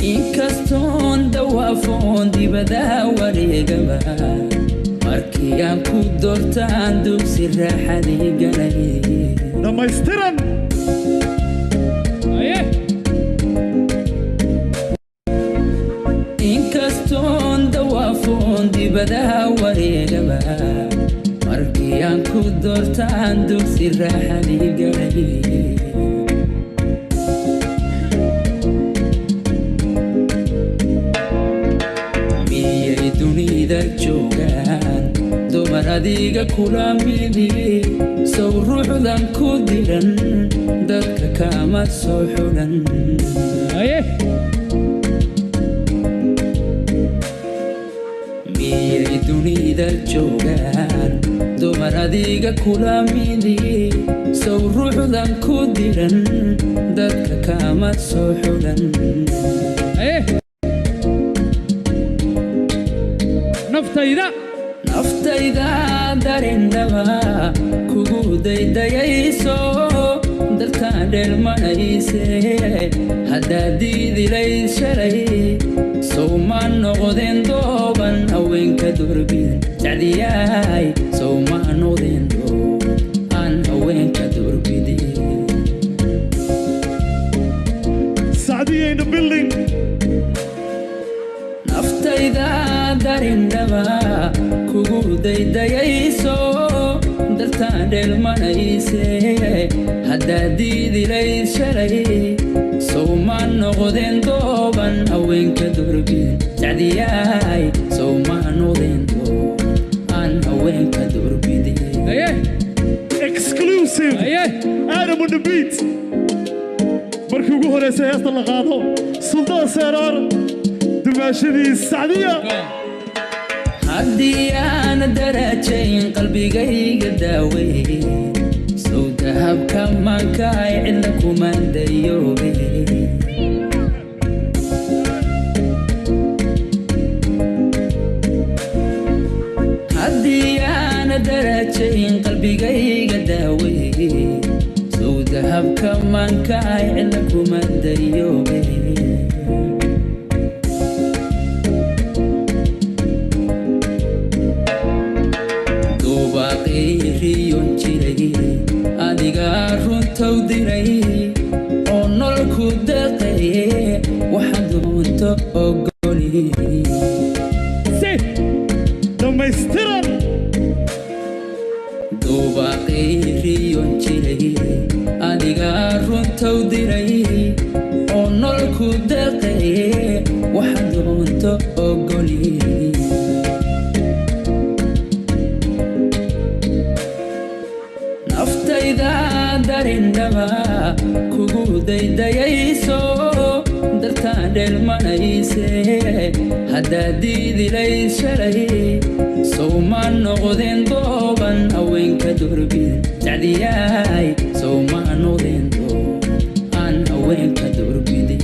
inkastoo dawaafon dibada wareegaba markii aan ku doortaan dugsi raaxadii galay dhamaystiran inkastoo dawaafon dibada wareegaba markii aan ku doortaan dugsi raaxadii galay joogaan dumar adiga kula midi sow ruuxdan ku diran dadka kama soo xulan miyay dunida joogaan dumar adiga kula midi sow ruuxdan ku diran dadka kama soo xulan naftayda darindaba kugu daydayayso dalkaan dheelmanayse haddaad diidilayd shalay sow ma noqdeen dooban haweenka doorbidin sacdiyaay sow ma noqdeen doob aan haweenka doorbidin Sadia in the building naftayda darindaba kugu daydayayso daltaan dheelmanayse haddaad diidilayd shalay sow ma noqdeen dooban haweenka doorbidin sacdiyaay sow ma noqdeen doob aan haweenka doorbidin exclusive Adam on the beat markii ugu horeysay heesta la qaado Suldaan Seeraar dumaashadii Sadia haddii aan darajayn qalbigayga daawey sow dahabka maankaay cidna kuma dayoobe haddii aan darajayn qalbigayga daawey sow dahabka maankaay cidna kuma dayoobe riyon jiray adiga runtow diray oo nololku deeqaye waxaad doonto ogoli dhamaystiran dubaaqay riyon jiray adiga runtow diray oo nololku deeqaye waxaad doonto ogoli naftayda darindaba kugu daydayayso daltaan dheelmanayse haddaad diidilayd shalay sow ma noqdeen dooban haweenka doorbidin sacdiyaay sow ma noqdeen doob aan haweenka doorbidin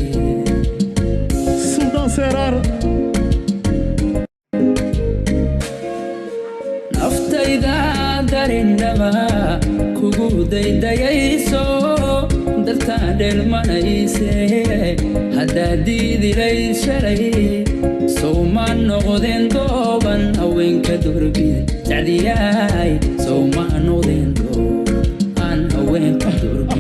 Suldaan Seeraar naftayda darindaba kugu daydayayso daltaan dheelmanayse haddaad diidilayd shalay sow ma noqdeen dooban haweenka doorbidin sacdiyaay sow ma noqdeen doob aan haweenka doorbidin